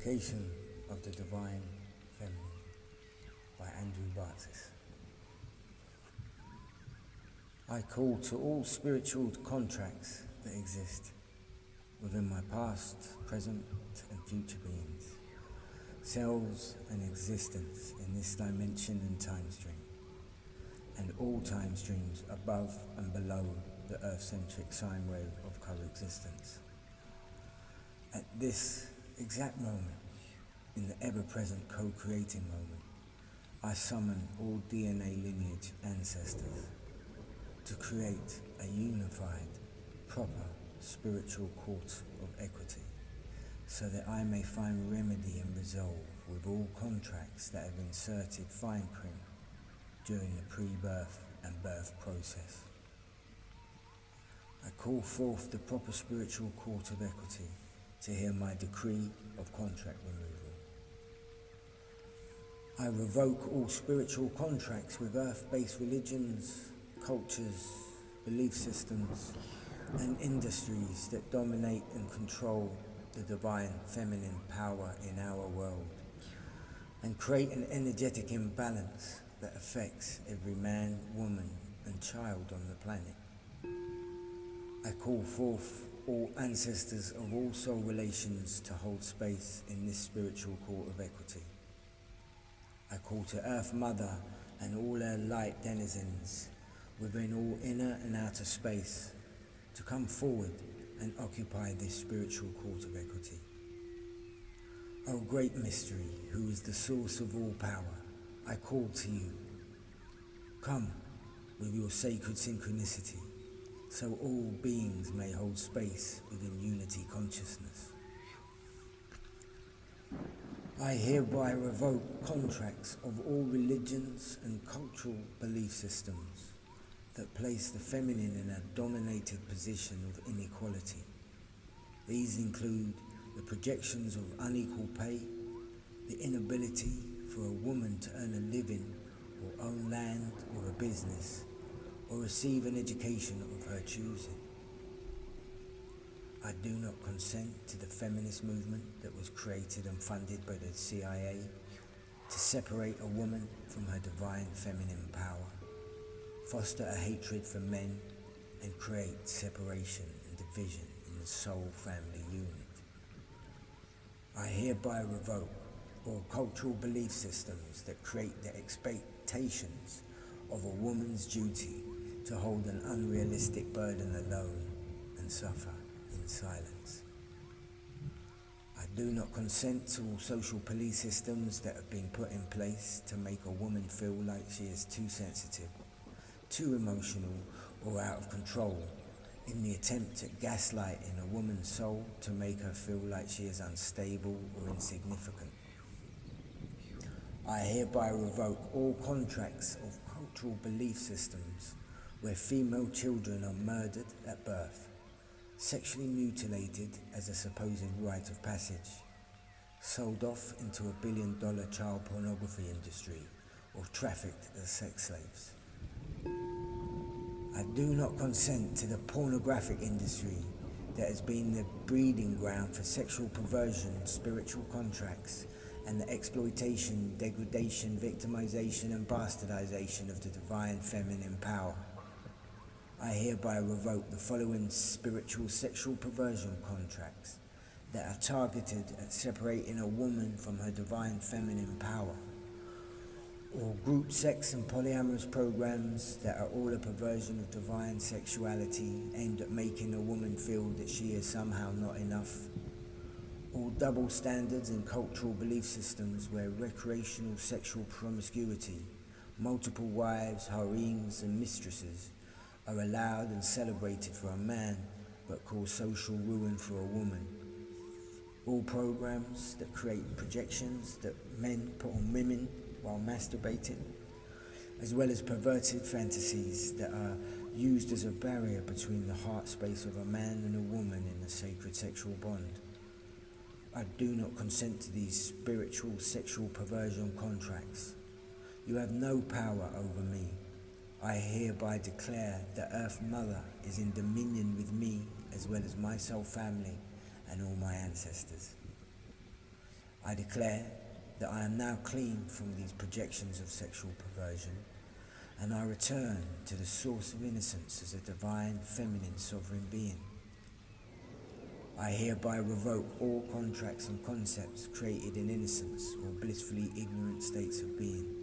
Revocation of the Divine Feminine by Andrew Bartzis. I call to all spiritual contracts that exist within my past, present and future beings, selves and existence in this dimension and time stream, and all time streams above and below the earth-centric sine wave of coexistence. At this exact moment, in the ever-present co-creating moment, I summon all DNA lineage ancestors to create a unified, proper spiritual court of equity, so that I may find remedy and resolve with all contracts that have inserted fine print during the pre-birth and birth process. I call forth the proper spiritual court of equity to hear my decree of contract removal. I revoke all spiritual contracts with earth-based religions, cultures, belief systems, and industries that dominate and control the divine feminine power in our world, and create an energetic imbalance that affects every man, woman, and child on the planet. I call forth all ancestors of all soul relations to hold space in this spiritual court of equity. I call to Earth Mother and all her light denizens within all inner and outer space to come forward and occupy this spiritual court of equity. O great mystery, who is the source of all power, I call to you. Come with your sacred synchronicity, so all beings may hold space within unity consciousness. I hereby revoke contracts of all religions and cultural belief systems that place the feminine in a dominated position of inequality. These include the projections of unequal pay, the inability for a woman to earn a living or own land or a business, or receive an education of her choosing. I do not consent to the feminist movement that was created and funded by the CIA to separate a woman from her divine feminine power, foster a hatred for men, and create separation and division in the soul family unit. I hereby revoke all cultural belief systems that create the expectations of a woman's duty to hold an unrealistic burden alone and suffer in silence. I do not consent to all social police systems that have been put in place to make a woman feel like she is too sensitive, too emotional, or out of control, in the attempt at gaslighting a woman's soul to make her feel like she is unstable or insignificant. I hereby revoke all contracts of cultural belief systems where female children are murdered at birth, sexually mutilated as a supposed rite of passage, sold off into a billion-dollar child pornography industry, or trafficked as sex slaves. I do not consent to the pornographic industry that has been the breeding ground for sexual perversion, spiritual contracts, and the exploitation, degradation, victimization, and bastardization of the divine feminine power. I hereby revoke the following spiritual sexual perversion contracts that are targeted at separating a woman from her divine feminine power, or group sex and polyamorous programs that are all a perversion of divine sexuality aimed at making a woman feel that she is somehow not enough, all double standards and cultural belief systems where recreational sexual promiscuity, multiple wives, harems and mistresses are allowed and celebrated for a man but cause social ruin for a woman. All programs that create projections that men put on women while masturbating, as well as perverted fantasies that are used as a barrier between the heart space of a man and a woman in a sacred sexual bond. I do not consent to these spiritual sexual perversion contracts. You have no power over me. I hereby declare that Earth Mother is in dominion with me as well as my soul family and all my ancestors. I declare that I am now clean from these projections of sexual perversion, and I return to the source of innocence as a divine, feminine, sovereign being. I hereby revoke all contracts and concepts created in innocence or blissfully ignorant states of being.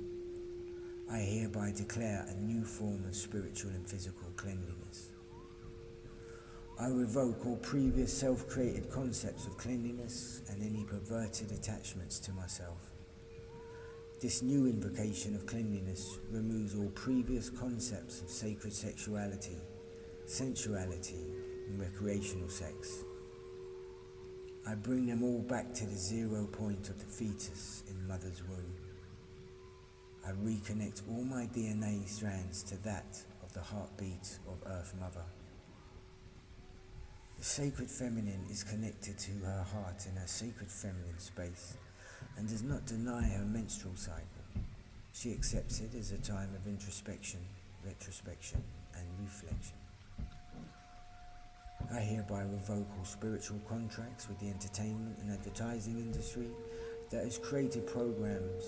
I hereby declare a new form of spiritual and physical cleanliness. I revoke all previous self-created concepts of cleanliness and any perverted attachments to myself. This new invocation of cleanliness removes all previous concepts of sacred sexuality, sensuality, and recreational sex. I bring them all back to the 0 point of the fetus in mother's womb. I reconnect all my DNA strands to that of the heartbeat of Earth Mother. The sacred feminine is connected to her heart in her sacred feminine space and does not deny her menstrual cycle. She accepts it as a time of introspection, retrospection, and reflection. I hereby revoke all spiritual contracts with the entertainment and advertising industry that has created programs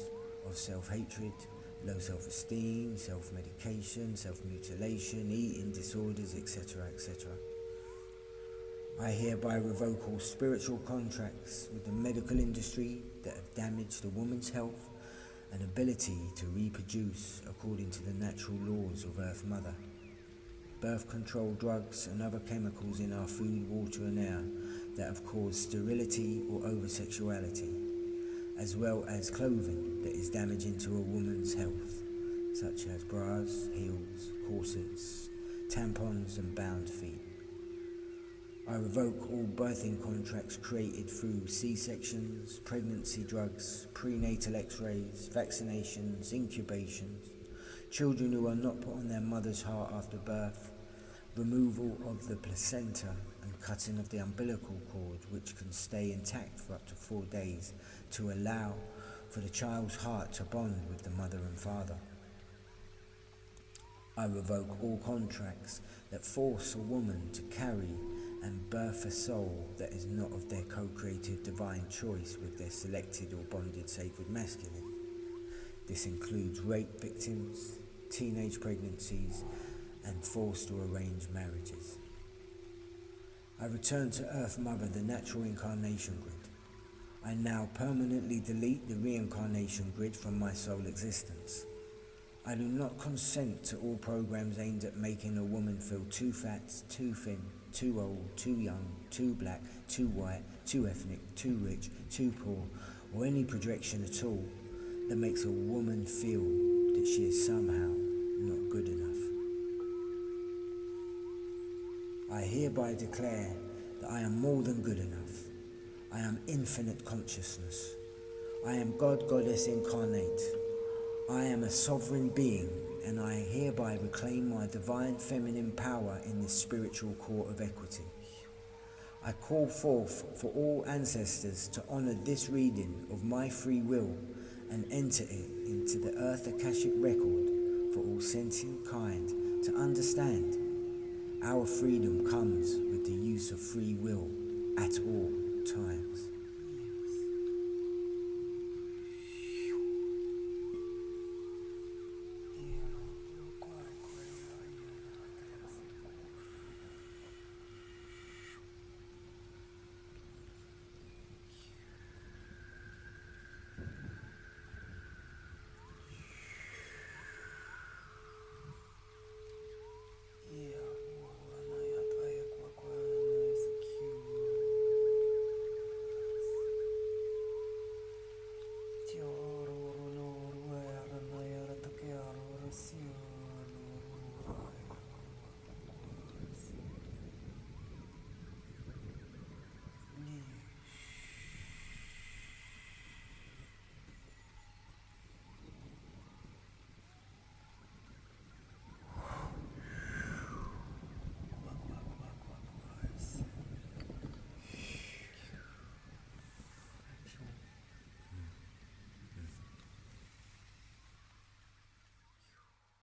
of self-hatred, low self-esteem, self-medication, self-mutilation, eating disorders, etc., etc. I hereby revoke all spiritual contracts with the medical industry that have damaged a woman's health and ability to reproduce according to the natural laws of Earth Mother. Birth control drugs and other chemicals in our food, water and air that have caused sterility or over-sexuality, as well as clothing that is damaging to a woman's health, such as bras, heels, corsets, tampons and bound feet. I revoke all birthing contracts created through C-sections, pregnancy drugs, prenatal x-rays, vaccinations, incubations, children who are not put on their mother's heart after birth, removal of the placenta and cutting of the umbilical cord, which can stay intact for up to 4 days to allow for the child's heart to bond with the mother and father. I revoke all contracts that force a woman to carry and birth a soul that is not of their co-created divine choice with their selected or bonded sacred masculine. This includes rape victims, teenage pregnancies, and forced or arranged marriages. I return to Earth Mother, the natural incarnation grid. I now permanently delete the reincarnation grid from my soul existence. I do not consent to all programs aimed at making a woman feel too fat, too thin, too old, too young, too black, too white, too ethnic, too rich, too poor, or any projection at all that makes a woman feel that she is somehow not good enough. I hereby declare that I am more than good enough. I am infinite consciousness. I am God, Goddess incarnate. I am a sovereign being, and I hereby reclaim my divine feminine power in this spiritual court of equity. I call forth for all ancestors to honor this reading of my free will and enter it into the Earth Akashic record for all sentient kind to understand. Our freedom comes with the use of free will at all times.